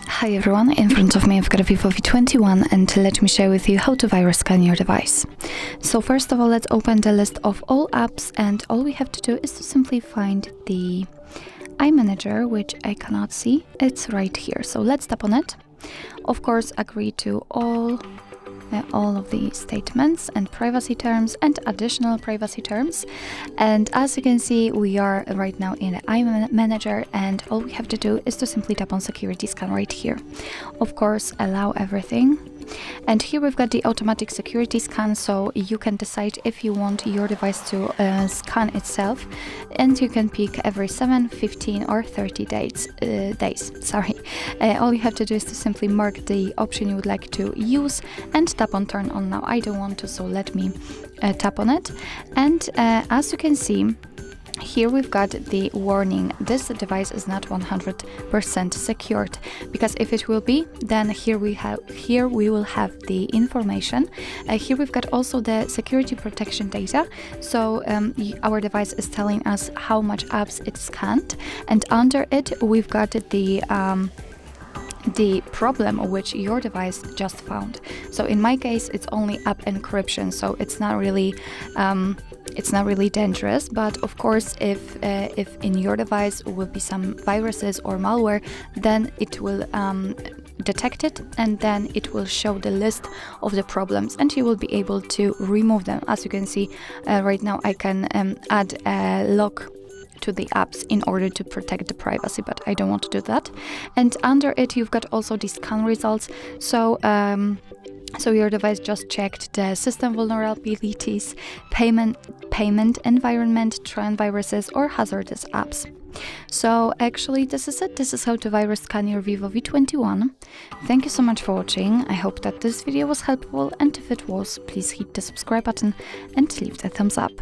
Hi everyone, in front of me I've got a Vivo V21 and let me share with you how to virus scan your device. So first of all, let's open the list of all apps, and all we have to do is to simply find the iManager, which I cannot see. It's right here, so let's tap on it. Of course, agree to all of the statements and privacy terms and additional privacy terms. And as you can see, we are right now in the iManager, and all we have to do is to simply tap on security scan right here. Of course, allow everything. And here we've got the automatic security scan, so you can decide if you want your device to scan itself, and you can pick every 7, 15 or 30 days. All you have to do is to simply mark the option you would like to use and tap on turn on. Now I don't want to, so let me tap on it. And as you can see, here we've got the warning: this device is not 100% secured, because if it will be, then here we will have the information. Here we've got also the security protection data, so our device is telling us how much apps it scanned, and under it we've got the problem which your device just found. So in my case, it's only app encryption, so it's not really dangerous. But of course, if in your device will be some viruses or malware, then it will detect it, and then it will show the list of the problems, and you will be able to remove them. As you can see, right now I can add a lock to the apps in order to protect the privacy, but I don't want to do that. And under it you've got also the scan results, so your device just checked the system vulnerabilities, payment environment, trend viruses or hazardous apps. So actually this is it. This is how to virus scan your Vivo V21. Thank you so much for watching. I hope that this video was helpful, and if it was, please hit the subscribe button and leave the thumbs up.